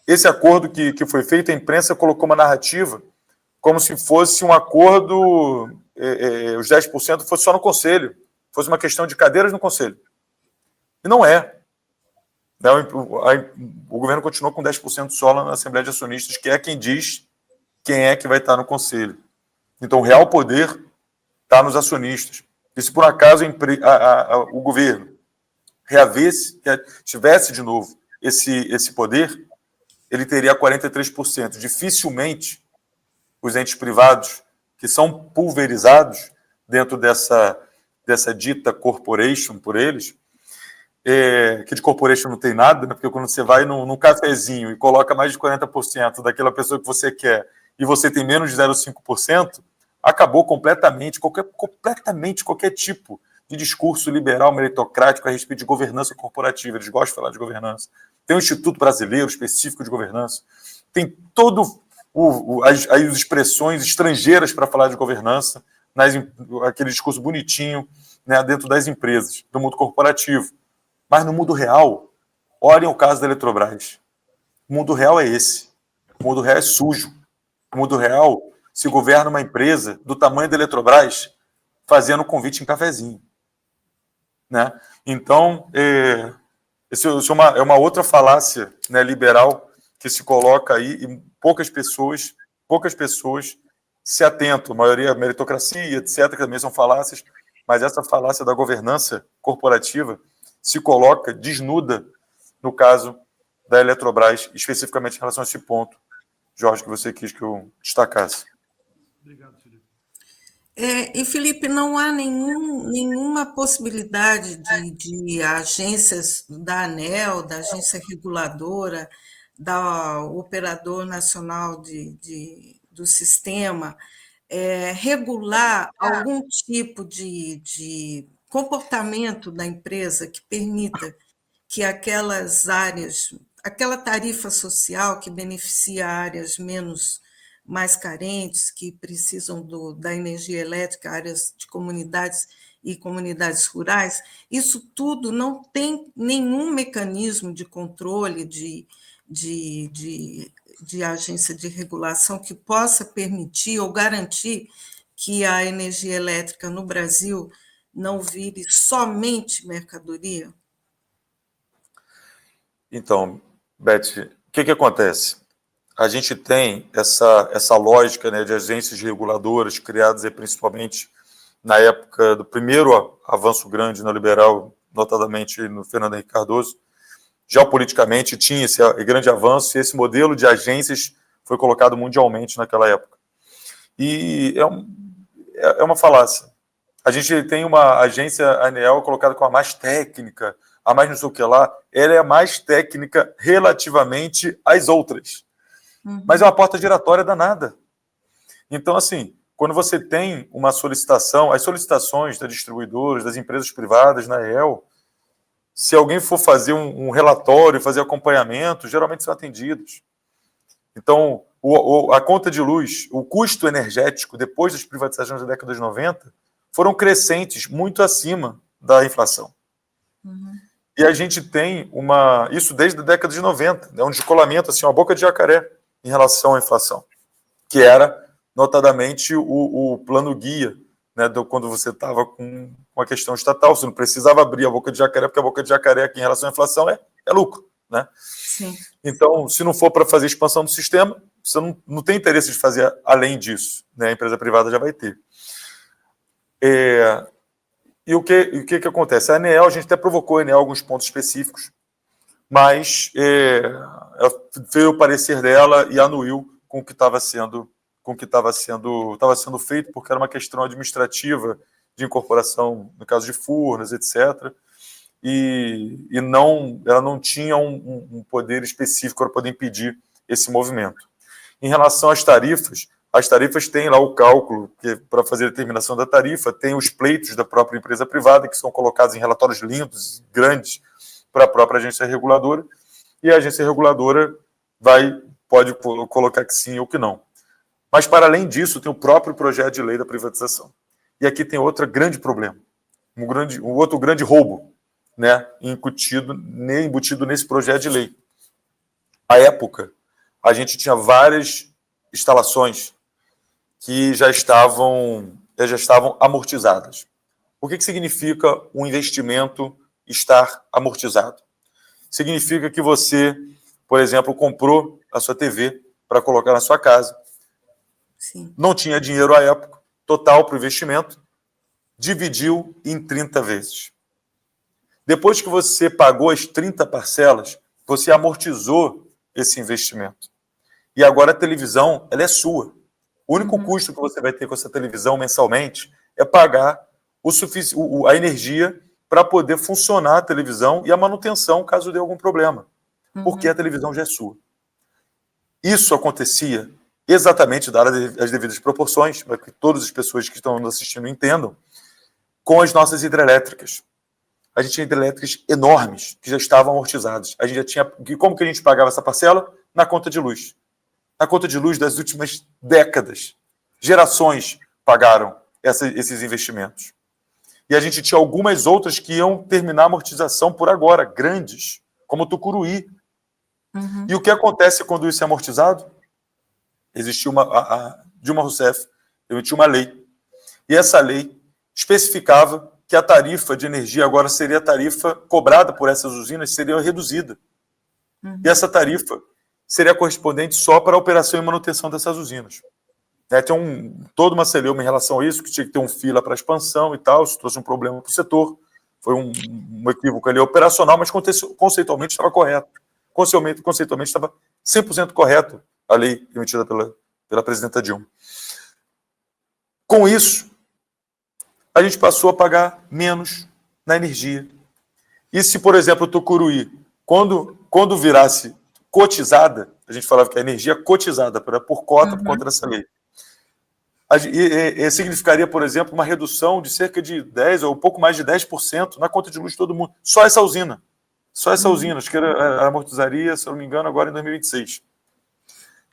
esse acordo que foi feito, a imprensa colocou uma narrativa como se fosse um acordo, os 10% fosse só no Conselho, fosse uma questão de cadeiras no Conselho. E não é. O governo continuou com 10% só lá na Assembleia de Acionistas, que é quem diz quem é que vai estar no Conselho. Então, o real poder está nos acionistas. E se por acaso o governo tivesse de novo esse poder, ele teria 43%. Dificilmente os entes privados, que são pulverizados dentro dessa dita corporation por eles, que de corporation não tem nada, né? Porque quando você vai num cafezinho e coloca mais de 40% daquela pessoa que você quer e você tem menos de 0,5%, acabou completamente qualquer tipo de discurso liberal meritocrático a respeito de governança corporativa. Eles gostam de falar de governança. Tem um Instituto Brasileiro específico de governança. Tem todo as expressões estrangeiras para falar de governança, aquele discurso bonitinho, né, dentro das empresas, do mundo corporativo. Mas no mundo real, olhem o caso da Eletrobras. O mundo real é esse. O mundo real é sujo. O mundo real se governa uma empresa do tamanho da Eletrobras fazendo convite em cafezinho, né? Então, isso é uma outra falácia, né, liberal que se coloca aí e poucas pessoas se atentam. A maioria é meritocracia, etc., que também são falácias, mas essa falácia da governança corporativa se coloca desnuda no caso da Eletrobras, especificamente em relação a esse ponto, Jorge, que você quis que eu destacasse. Obrigado, Felipe. E, Felipe, não há nenhuma possibilidade de agências da ANEEL, da agência reguladora, da Operador Nacional do Sistema, regular algum tipo de comportamento da empresa que permita que aquelas áreas, aquela tarifa social que beneficia áreas menos mais carentes, que precisam da energia elétrica, áreas de comunidades e comunidades rurais, isso tudo não tem nenhum mecanismo de controle de agência de regulação que possa permitir ou garantir que a energia elétrica no Brasil não vire somente mercadoria? Então, Beth, o que acontece? A gente tem essa lógica, né, de agências reguladoras criadas principalmente na época do primeiro avanço grande neoliberal, notadamente no Fernando Henrique Cardoso. Geopoliticamente tinha esse grande avanço e esse modelo de agências foi colocado mundialmente naquela época. E é uma falácia. A gente tem uma agência, a ANEEL, colocada como a mais técnica, a mais não sei o que lá. Ela é a mais técnica relativamente às outras. Mas é uma porta giratória danada. Então, assim, quando você tem uma solicitação, as solicitações das distribuidoras, das empresas privadas na ANEEL, se alguém for fazer um relatório, fazer acompanhamento, geralmente são atendidos. Então, a conta de luz, o custo energético, depois das privatizações da década de 90, foram crescentes, muito acima da inflação. E a gente tem isso desde a década de 90, né, um descolamento, assim, uma boca de jacaré em relação à inflação, que era, notadamente, o plano guia, né, quando você estava com uma questão estatal, você não precisava abrir a boca de jacaré, porque a boca de jacaré aqui em relação à inflação é lucro. Né? Sim. Então, se não for para fazer expansão do sistema, você não tem interesse de fazer além disso. Né? A empresa privada já vai ter. E o que acontece? A ANEEL, a gente até provocou a ANEEL alguns pontos específicos, mas ela veio o parecer dela e anuiu com o que estava sendo feito, porque era uma questão administrativa de incorporação, no caso de Furnas, etc., e ela não tinha um poder específico para poder impedir esse movimento. Em relação às tarifas têm lá o cálculo, que para fazer a determinação da tarifa, tem os pleitos da própria empresa privada, que são colocados em relatórios lindos, grandes, para a própria agência reguladora, e a agência reguladora pode colocar que sim ou que não. Mas, para além disso, tem o próprio projeto de lei da privatização. E aqui tem outro grande problema, um outro grande roubo, né, embutido nesse projeto de lei. À época, a gente tinha várias instalações que já estavam amortizadas. O que significa um investimento estar amortizado? Significa que você, por exemplo, comprou a sua TV para colocar na sua casa. Sim. Não tinha dinheiro à época, total para o investimento, dividiu em 30 vezes. Depois que você pagou as 30 parcelas, você amortizou esse investimento. E agora a televisão, ela é sua. O único custo que você vai ter com essa televisão mensalmente é pagar a energia para poder funcionar a televisão e a manutenção, caso dê algum problema. Porque a televisão já é sua. Isso acontecia exatamente, dadas as devidas proporções, para que todas as pessoas que estão nos assistindo entendam, com as nossas hidrelétricas. A gente tinha hidrelétricas enormes, que já estavam amortizadas. A gente já tinha... Como que a gente pagava essa parcela? Na conta de luz. Na conta de luz das últimas décadas. Gerações pagaram esses investimentos. E a gente tinha algumas outras que iam terminar a amortização por agora, grandes, como Tucuruí. E o que acontece quando isso é amortizado? Existiu a Dilma Rousseff emitiu uma lei. E essa lei especificava que a tarifa de energia agora seria a tarifa cobrada por essas usinas, seria reduzida. E essa tarifa seria correspondente só para a operação e manutenção dessas usinas. Tem toda uma celeuma em relação a isso, que tinha que ter um fila para expansão e tal, isso trouxe um problema para o setor. Foi um equívoco ali operacional, mas conceitualmente estava correto. Conceitualmente estava 100% correto a lei emitida pela presidenta Dilma. Com isso, a gente passou a pagar menos na energia. E se, por exemplo, o Tucuruí, quando virasse cotizada, a gente falava que a energia cotizada por cota por conta dessa lei, significaria, por exemplo, uma redução de cerca de 10% ou um pouco mais de 10% na conta de luz de todo mundo. Só essa usina. Acho que a amortizaria, se eu não me engano, agora em 2026.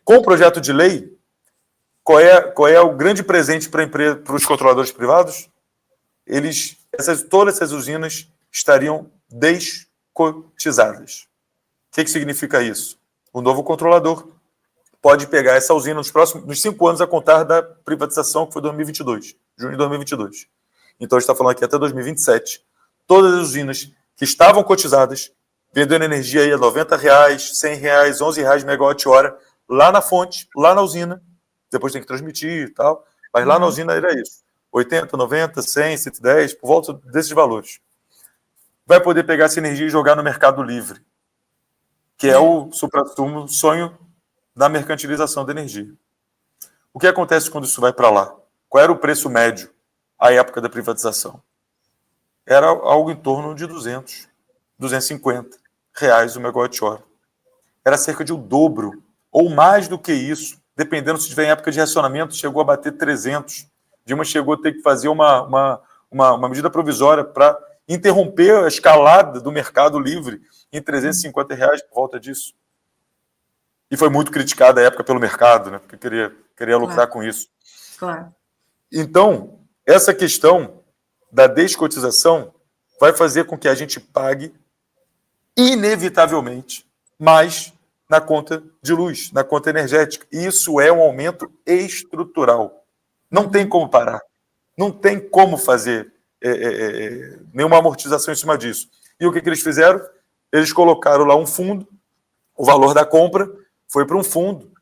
Com o projeto de lei, Qual é o grande presente para os controladores privados? Todas essas usinas estariam descotizadas. O que significa isso? O novo controlador pode pegar essa usina nos 5 anos a contar da privatização, que foi 2022, junho de 2022. Então, a gente está falando aqui até 2027. Todas as usinas que estavam cotizadas, vendendo energia aí a R$90, R$100, R$11 megawatt-hora, lá na fonte, lá na usina, depois tem que transmitir e tal, mas lá na usina era isso. 80, 90, 100, 110, por volta desses valores. Vai poder pegar essa energia e jogar no mercado livre, que é o suprassumo, sonho da mercantilização da energia. O que acontece quando isso vai para lá? Qual era o preço médio à época da privatização? Era algo em torno de 200, 250 reais o megawatt-hora. Era cerca de o dobro, ou mais do que isso, dependendo se tiver em época de racionamento, chegou a bater 300. Dilma chegou a ter que fazer uma medida provisória para interromper a escalada do mercado livre em 350 reais por volta disso. E foi muito criticada à época pelo mercado, né? Porque queria lucrar com isso. Claro. Então, essa questão da descotização vai fazer com que a gente pague, inevitavelmente, mais na conta de luz, na conta energética. E isso é um aumento estrutural. Não tem como parar. Não tem como fazer nenhuma amortização em cima disso. E o que eles fizeram? Eles colocaram lá um fundo, o valor da compra foi para um fundo,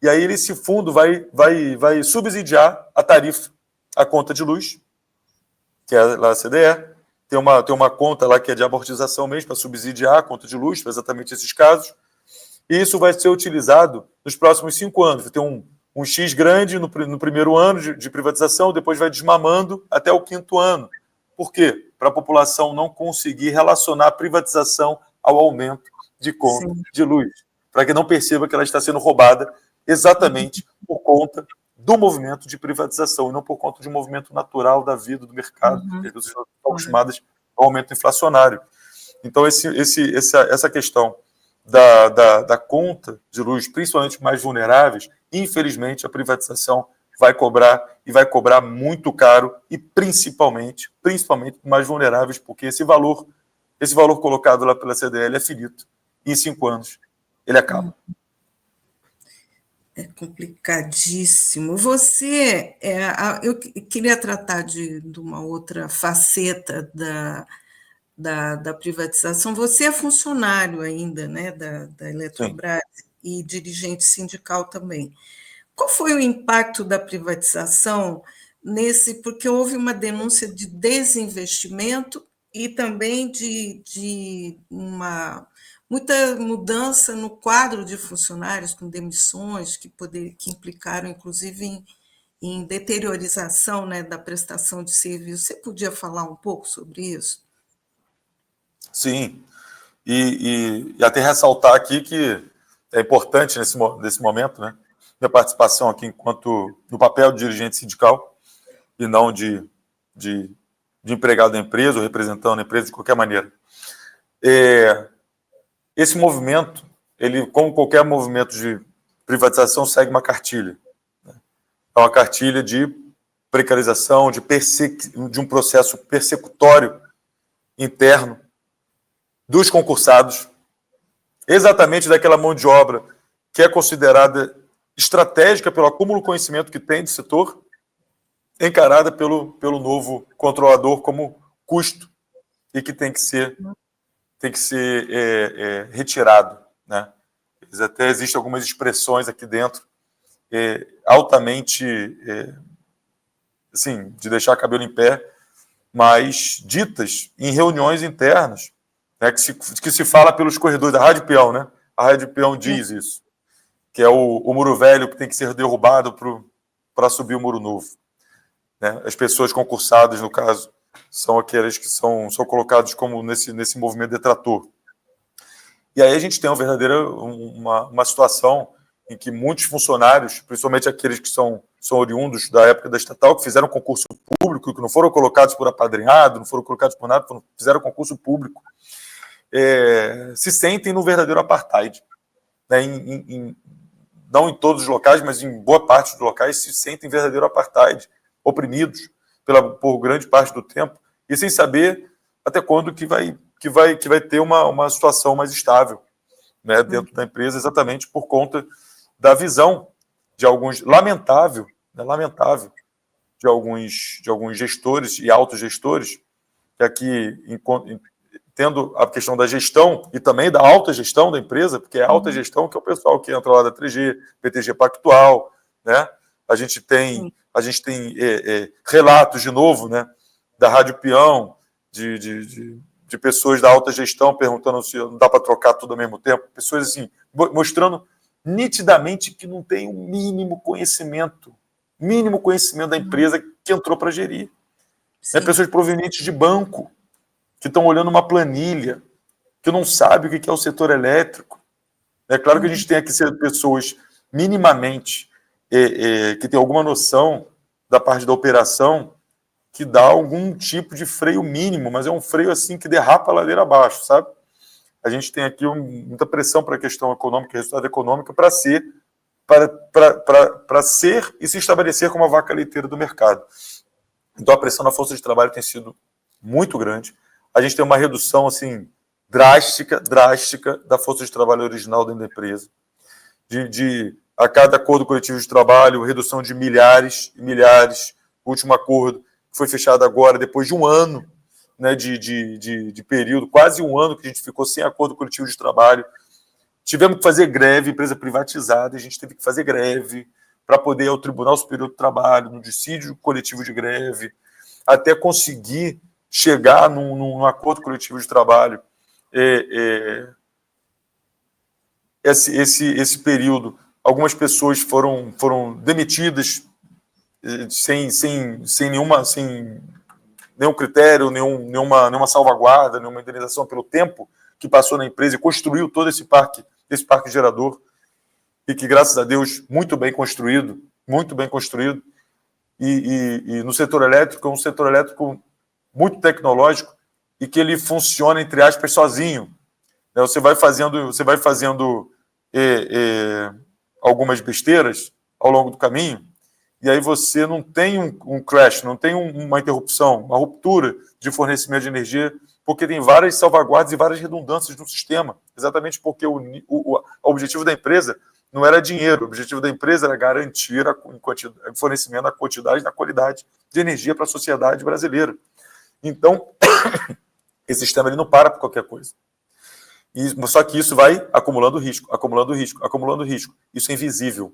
e aí esse fundo vai subsidiar a tarifa, a conta de luz, que é lá a CDE, tem uma conta lá que é de amortização mesmo, para subsidiar a conta de luz, para exatamente esses casos, e isso vai ser utilizado nos próximos 5 anos. Vai ter um X grande no primeiro ano de privatização, depois vai desmamando até o 5º ano. Por quê? Para a população não conseguir relacionar a privatização ao aumento de conta de luz, para que não perceba que ela está sendo roubada exatamente por conta do movimento de privatização e não por conta de um movimento natural da vida, do mercado. As pessoas estão acostumadas ao aumento inflacionário. Então, essa questão da conta de luz, principalmente mais vulneráveis, infelizmente, a privatização vai cobrar e vai cobrar muito caro e principalmente mais vulneráveis, porque esse valor colocado lá pela CDL é finito. E em 5 anos ele acaba. É complicadíssimo. Eu queria tratar de uma outra faceta da privatização. Você é funcionário ainda, né, da Eletrobras e dirigente sindical também. Qual foi o impacto da privatização porque houve uma denúncia de desinvestimento e também de muita mudança no quadro de funcionários, com demissões que implicaram, inclusive, em deteriorização, né, da prestação de serviço. Você podia falar um pouco sobre isso? Sim, e até ressaltar aqui que é importante nesse momento, né, minha participação aqui no papel de dirigente sindical e não de empregado da empresa ou representando a empresa de qualquer maneira. Esse movimento, ele, como qualquer movimento de privatização, segue uma cartilha. Né? É uma cartilha de precarização, de um processo persecutório interno dos concursados, exatamente daquela mão de obra que é considerada estratégica pelo acúmulo de conhecimento que tem do setor, encarada pelo novo controlador como custo e que tem que ser retirado. Né? Até existem algumas expressões aqui dentro altamente assim, de deixar cabelo em pé, mas ditas em reuniões internas, né, que se fala pelos corredores da Rádio Peão, né? A Rádio Peão diz isso, que é o muro velho que tem que ser derrubado para subir o muro novo. Né? As pessoas concursadas, no caso, são aquelas que são colocadas como nesse movimento detrator. E aí a gente tem uma situação em que muitos funcionários, principalmente aqueles que são oriundos da época da estatal, que fizeram concurso público, que não foram colocados por apadrinhado, não foram colocados por nada, fizeram concurso público, se sentem no verdadeiro apartheid, né, não em todos os locais, mas em boa parte dos locais, se sentem verdadeiro apartheid, oprimidos por grande parte do tempo, e sem saber até quando que vai ter uma situação mais estável, né, dentro da empresa, exatamente por conta da visão de alguns, lamentável, de alguns gestores e autogestores, que aqui, tendo a questão da gestão e também da alta gestão da empresa, porque é a alta gestão que é o pessoal que entra lá da 3G, PTG Pactual, né? A gente tem relatos, de novo, né, da Rádio Peão, de pessoas da alta gestão perguntando se não dá para trocar tudo ao mesmo tempo, pessoas assim, mostrando nitidamente que não tem o mínimo conhecimento da empresa que entrou para gerir. É pessoas provenientes de banco, que estão olhando uma planilha, que não sabem o que é o setor elétrico. É claro que a gente tem que ser pessoas minimamente que tem alguma noção da parte da operação, que dá algum tipo de freio mínimo, mas é um freio assim que derrapa a ladeira abaixo, sabe? A gente tem aqui muita pressão para a questão econômica, resultado econômico, para ser e se estabelecer como a vaca leiteira do mercado. Então a pressão na força de trabalho tem sido muito grande. A gente tem uma redução assim drástica da força de trabalho original dentro da empresa. A cada acordo coletivo de trabalho, redução de milhares e milhares. O último acordo foi fechado agora, depois de um ano, né, de período, quase um ano que a gente ficou sem acordo coletivo de trabalho. Tivemos que fazer greve, empresa privatizada, a gente teve que fazer greve para poder ir ao Tribunal Superior do Trabalho, no dissídio coletivo de greve, até conseguir chegar num acordo coletivo de trabalho. Esse período, algumas pessoas foram demitidas sem nenhum critério, nenhuma salvaguarda, nenhuma indenização pelo tempo que passou na empresa e construiu todo esse parque gerador, e que, graças a Deus, muito bem construído, e no setor elétrico, é um setor elétrico muito tecnológico e que ele funciona, entre aspas, sozinho. Você vai fazendo algumas besteiras ao longo do caminho, e aí você não tem um crash, não tem uma interrupção, uma ruptura de fornecimento de energia, porque tem várias salvaguardas e várias redundâncias no sistema, exatamente porque o objetivo da empresa não era dinheiro, o objetivo da empresa era garantir o fornecimento da quantidade e da qualidade de energia para a sociedade brasileira. Então, esse sistema ele não para por qualquer coisa. Só que isso vai acumulando risco. Isso é invisível.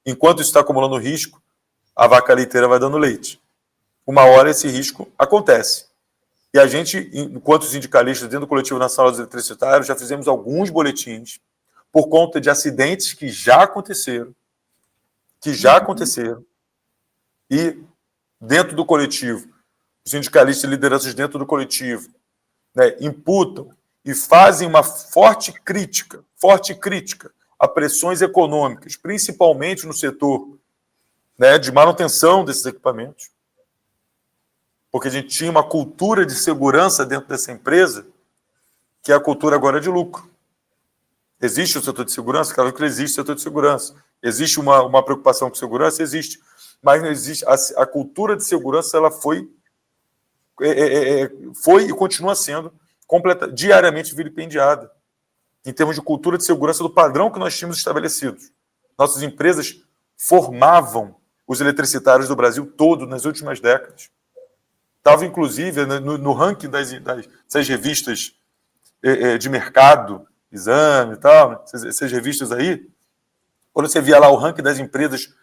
Enquanto isso está acumulando risco, a vaca leiteira vai dando leite. Uma hora esse risco acontece. E a gente, enquanto sindicalistas dentro do Coletivo Nacional dos Eletricitários, já fizemos alguns boletins por conta de acidentes que já aconteceram, e dentro do coletivo, os sindicalistas e lideranças dentro do coletivo, né, imputam e fazem uma forte crítica a pressões econômicas, principalmente no setor, né, de manutenção desses equipamentos, porque a gente tinha uma cultura de segurança dentro dessa empresa, que é a cultura agora de lucro. Existe o setor de segurança? Claro que existe o setor de segurança. Existe uma preocupação com segurança? Existe. Mas não existe. A cultura de segurança ela foi e continua sendo diariamente vilipendiada, em termos de cultura de segurança do padrão que nós tínhamos estabelecido. Nossas empresas formavam os eletricitários do Brasil todo nas últimas décadas. Estava, inclusive, no ranking das revistas de mercado, Exame e tal, essas revistas aí, quando você via lá o ranking das empresas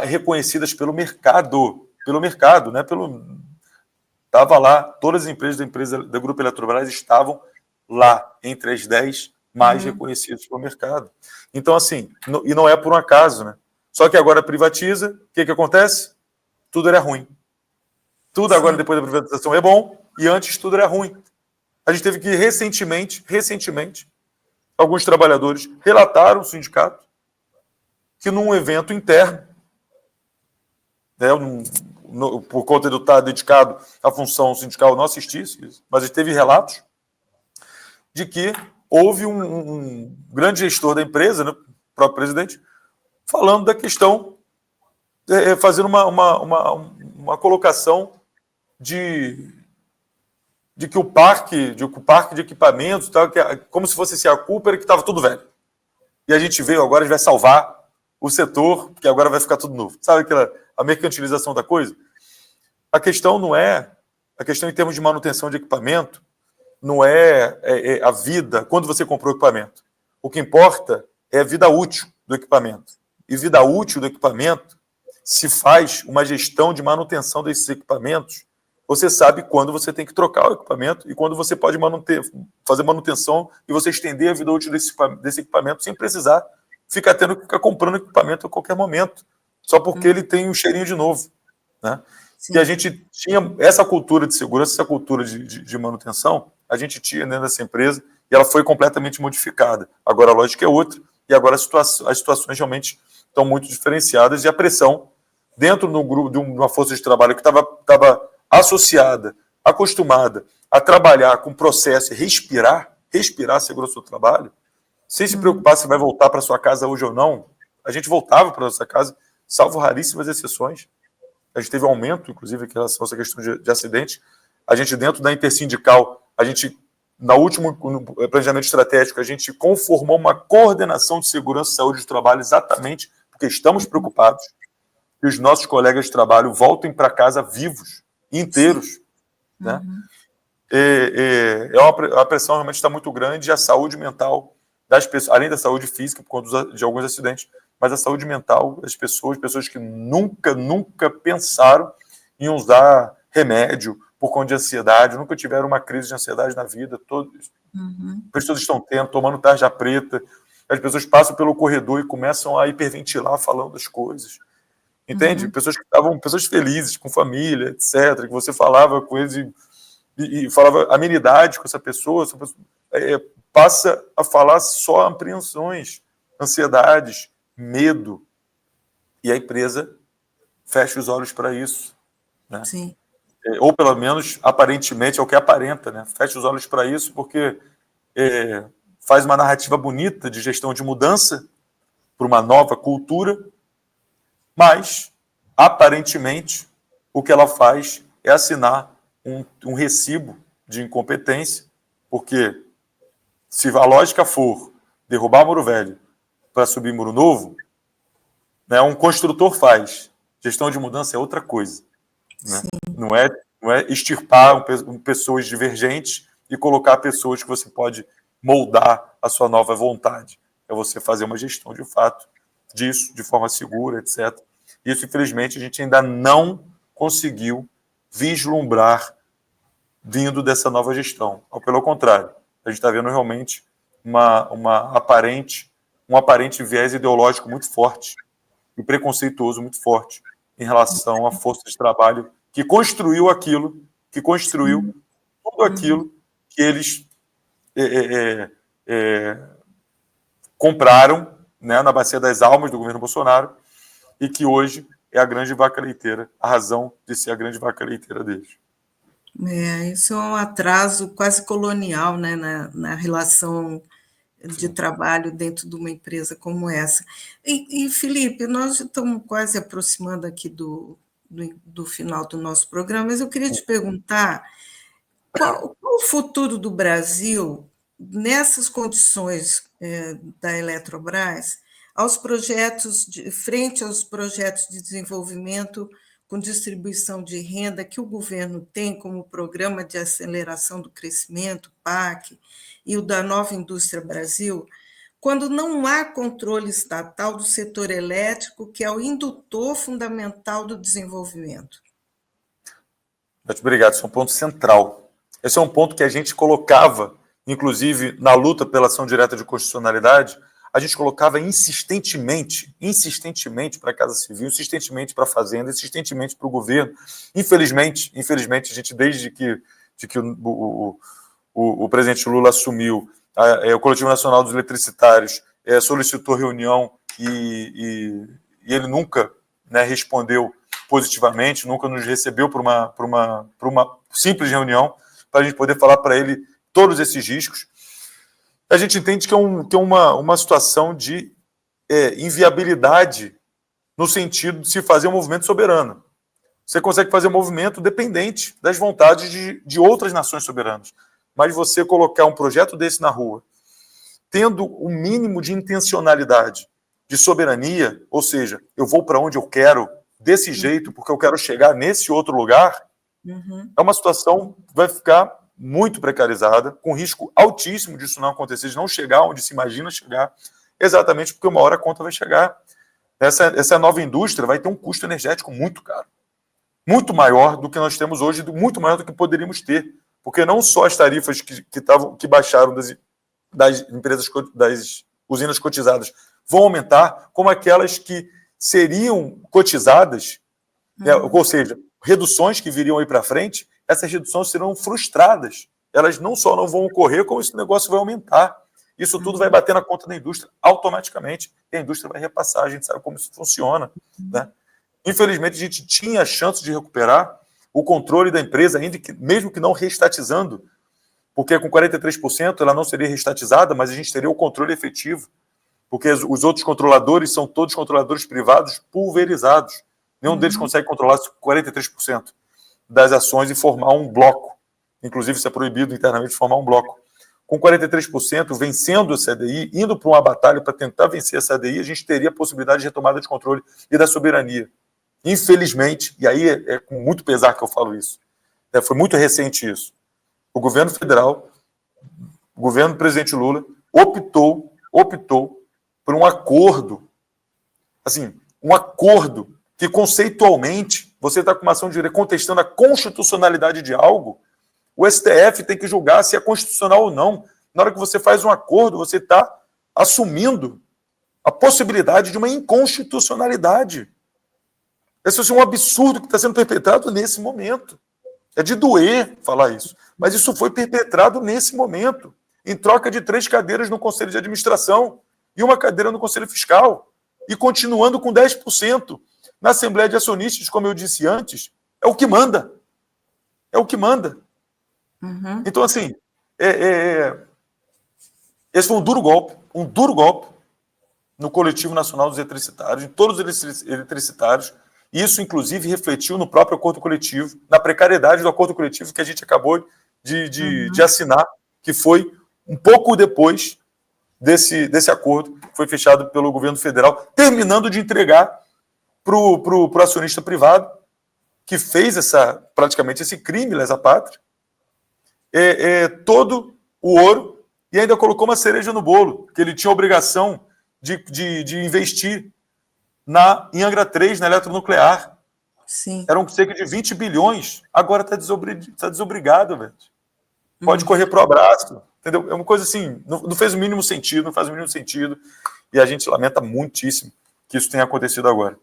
reconhecidas pelo mercado, né? Estava lá, todas as empresas da Grupo Eletrobras estavam lá, entre as 10 mais reconhecidas pelo mercado. Então, assim, e não é por um acaso, né? Só que agora privatiza, o que acontece? Tudo era ruim. Tudo agora, depois da privatização, é bom, e antes tudo era ruim. A gente teve que, recentemente, alguns trabalhadores relataram ao sindicato que num evento interno, né, por conta de eu estar dedicado à função sindical, eu não assisti isso, mas teve relatos de que houve um grande gestor da empresa, né, próprio presidente, falando da questão, fazendo uma colocação de que o parque de equipamentos, tá, como se fosse assim, a culpa era que estava tudo velho. E a gente veio agora, a gente vai salvar o setor, porque agora vai ficar tudo novo. Sabe a mercantilização da coisa? A questão não é, a questão em termos de manutenção de equipamento, não é a vida, quando você comprou o equipamento. O que importa é a vida útil do equipamento. E vida útil do equipamento se faz uma gestão de manutenção desses equipamentos. Você sabe quando você tem que trocar o equipamento e quando você pode fazer manutenção e você estender a vida útil desse equipamento sem precisar ficar tendo que ficar comprando equipamento a qualquer momento, só porque ele tem um cheirinho de novo. Né? E a gente tinha essa cultura de segurança, essa cultura de manutenção, a gente tinha dentro dessa empresa e ela foi completamente modificada. Agora a lógica é outra e agora as situações realmente estão muito diferenciadas e a pressão dentro do grupo, de uma força de trabalho que estava associada, acostumada a trabalhar com processo e respirar a segurança do trabalho, sem se preocupar se vai voltar para sua casa hoje ou não. A gente voltava para nossa casa, salvo raríssimas exceções. A gente teve um aumento, inclusive, em relação a essa questão de acidente. A gente, dentro da intersindical, no planejamento estratégico, a gente conformou uma coordenação de segurança e saúde do trabalho exatamente porque estamos preocupados que os nossos colegas de trabalho voltem para casa vivos, inteiros. Né? A pressão realmente está muito grande e a saúde mental das pessoas, além da saúde física, por conta de alguns acidentes, mas a saúde mental das pessoas que nunca pensaram em usar remédio por conta de ansiedade, nunca tiveram uma crise de ansiedade na vida, pessoas estão tomando tarja preta, as pessoas passam pelo corredor e começam a hiperventilar falando das coisas. Entende? Pessoas que estavam, pessoas felizes, com família, etc., que você falava com eles e falava amenidade com essa pessoa passa a falar só apreensões, ansiedades, medo. E a empresa fecha os olhos para isso. Né? Sim. Ou, pelo menos, aparentemente, é o que aparenta. Né? Fecha os olhos para isso porque faz uma narrativa bonita de gestão de mudança para uma nova cultura, mas, aparentemente, o que ela faz é assinar um recibo de incompetência, porque se a lógica for derrubar muro velho para subir muro novo, né, um construtor faz. Gestão de mudança é outra coisa. Né? Não é extirpar pessoas divergentes e colocar pessoas que você pode moldar a sua nova vontade. É você fazer uma gestão, de fato, disso, de forma segura, etc. Isso, infelizmente, a gente ainda não conseguiu vislumbrar vindo dessa nova gestão. Ou, pelo contrário, a gente está vendo realmente um aparente viés ideológico muito forte e preconceituoso muito forte em relação à força de trabalho que construiu tudo aquilo que eles compraram, né, na bacia das almas do governo Bolsonaro e que hoje é a grande vaca leiteira, a razão de ser a grande vaca leiteira deles. Isso é um atraso quase colonial, né, na relação de trabalho dentro de uma empresa como essa. E Felipe, nós estamos quase aproximando aqui do final do nosso programa, mas eu queria te perguntar qual o futuro do Brasil nessas condições da Eletrobras, frente aos projetos de desenvolvimento com distribuição de renda que o governo tem como Programa de Aceleração do Crescimento, PAC, e o da Nova Indústria Brasil, quando não há controle estatal do setor elétrico, que é o indutor fundamental do desenvolvimento. Muito obrigado, esse é um ponto central. Esse é um ponto que a gente colocava, inclusive, na luta pela ação direta de constitucionalidade, a gente colocava insistentemente para a Casa Civil, insistentemente para a Fazenda, insistentemente para o governo. Infelizmente, a gente, desde que o presidente Lula assumiu, o Coletivo Nacional dos Eletricitários solicitou reunião e ele nunca, né, respondeu positivamente, nunca nos recebeu para uma simples reunião, para a gente poder falar para ele todos esses riscos. A gente entende que é uma situação de inviabilidade no sentido de se fazer um movimento soberano. Você consegue fazer um movimento dependente das vontades de outras nações soberanas. Mas você colocar um projeto desse na rua, tendo o mínimo de intencionalidade, de soberania, ou seja, eu vou para onde eu quero, desse jeito, porque eu quero chegar nesse outro lugar, é uma situação que vai ficar muito precarizada, com risco altíssimo disso não acontecer, de não chegar onde se imagina chegar, exatamente porque uma hora a conta vai chegar. Essa nova indústria vai ter um custo energético muito caro, muito maior do que nós temos hoje, muito maior do que poderíamos ter, porque não só as tarifas que baixaram das empresas, das usinas cotizadas vão aumentar, como aquelas que seriam cotizadas, ou seja, reduções que viriam aí para frente, essas reduções serão frustradas. Elas não só não vão ocorrer, como esse negócio vai aumentar. Isso tudo vai bater na conta da indústria automaticamente. E a indústria vai repassar, a gente sabe como isso funciona. Né? Infelizmente, a gente tinha a chance de recuperar o controle da empresa, ainda que, mesmo que não reestatizando, porque com 43% ela não seria reestatizada, mas a gente teria o controle efetivo, porque os outros controladores são todos controladores privados pulverizados. Nenhum deles consegue controlar 43% das ações e formar um bloco. Inclusive, isso é proibido internamente formar um bloco. Com 43% vencendo a CDI, indo para uma batalha para tentar vencer a CDI, a gente teria a possibilidade de retomada de controle e da soberania. Infelizmente, e aí é com muito pesar que eu falo isso, foi muito recente isso, o governo federal, o governo do presidente Lula, optou por um acordo, assim, um acordo que conceitualmente você está com uma ação de direito contestando a constitucionalidade de algo, o STF tem que julgar se é constitucional ou não. Na hora que você faz um acordo, você está assumindo a possibilidade de uma inconstitucionalidade. Esse é um absurdo que está sendo perpetrado nesse momento. É de doer falar isso. Mas isso foi perpetrado nesse momento, em troca de 3 cadeiras no Conselho de Administração e 1 cadeira no Conselho Fiscal. E continuando com 10%. Na Assembleia de Acionistas, como eu disse antes, é o que manda. É o que manda. Então, assim, esse foi um duro golpe no coletivo nacional dos eletricitários, em todos os eletricitários. Isso, inclusive, refletiu no próprio acordo coletivo, na precariedade do acordo coletivo que a gente acabou de assinar, que foi um pouco depois desse acordo que foi fechado pelo governo federal, terminando de entregar para o acionista privado, que fez praticamente esse crime lesa pátria, todo o ouro, e ainda colocou uma cereja no bolo, que ele tinha a obrigação de investir em Angra 3, na eletronuclear. Sim. Eram cerca de 20 bilhões. Agora está desobrigado, velho. Pode correr para o abraço. Entendeu? É uma coisa assim, não faz o mínimo sentido, e a gente lamenta muitíssimo que isso tenha acontecido agora.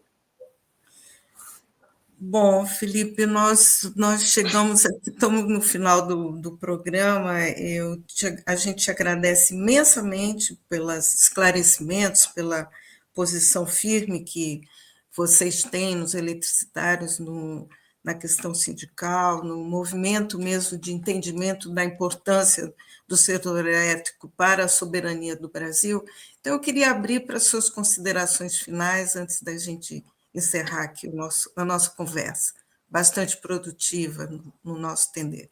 Bom, Felipe, nós chegamos aqui, estamos no final do programa. A gente te agradece imensamente pelos esclarecimentos, pela posição firme que vocês têm nos eletricitários, na questão sindical, no movimento mesmo de entendimento da importância do setor elétrico para a soberania do Brasil. Então, eu queria abrir para suas considerações finais antes da gente encerrar aqui a nossa conversa, bastante produtiva no nosso entender.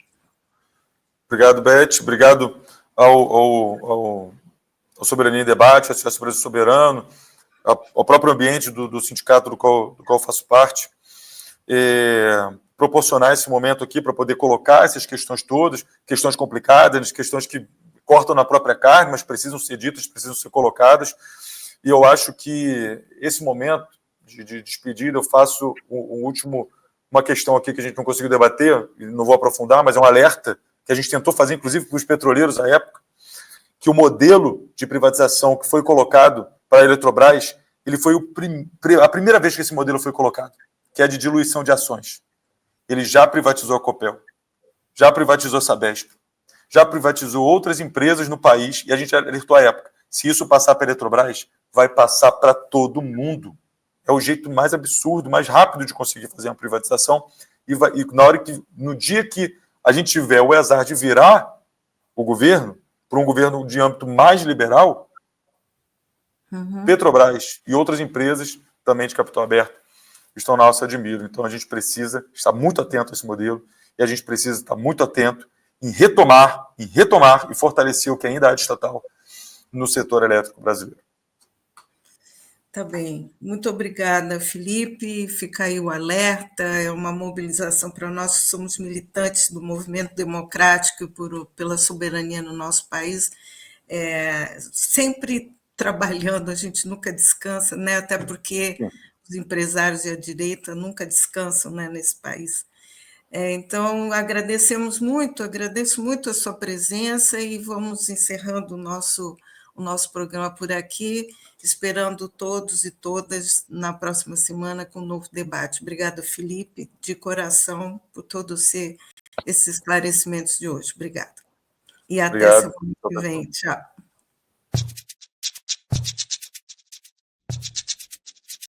Obrigado, Beth. Obrigado ao Soberania em Debate, ao Brasil Soberano, ao próprio ambiente do sindicato do qual eu faço parte, proporcionar esse momento aqui para poder colocar essas questões todas, questões complicadas, questões que cortam na própria carne, mas precisam ser ditas, precisam ser colocadas. E eu acho que esse momento de despedida, eu faço uma questão aqui que a gente não conseguiu debater, e não vou aprofundar, mas é um alerta que a gente tentou fazer, inclusive, para os petroleiros à época, que o modelo de privatização que foi colocado para a Eletrobras, ele foi a primeira vez que esse modelo foi colocado, que é de diluição de ações. Ele já privatizou a Copel, já privatizou a Sabesp, já privatizou outras empresas no país, e a gente alertou à época, se isso passar para a Eletrobras, vai passar para todo mundo. É o jeito mais absurdo, mais rápido de conseguir fazer uma privatização, e no dia que a gente tiver o azar de virar o governo, para um governo de âmbito mais liberal, Petrobras e outras empresas também de capital aberto estão na alça de mira. Então, a gente precisa estar muito atento a esse modelo e a gente precisa estar muito atento em retomar e fortalecer o que ainda há de estatal no setor elétrico brasileiro. Tá bem. Muito obrigada, Felipe. Fica aí o alerta, é uma mobilização para nós que somos militantes do movimento democrático pela soberania no nosso país, sempre trabalhando, a gente nunca descansa, né? Até porque os empresários e a direita nunca descansam, né, nesse país. Então, agradeço muito a sua presença e vamos encerrando o nosso programa por aqui, esperando todos e todas na próxima semana com um novo debate. Obrigada, Felipe, de coração, por todos esses esclarecimentos de hoje. Obrigada. E até semana que vem. Tchau.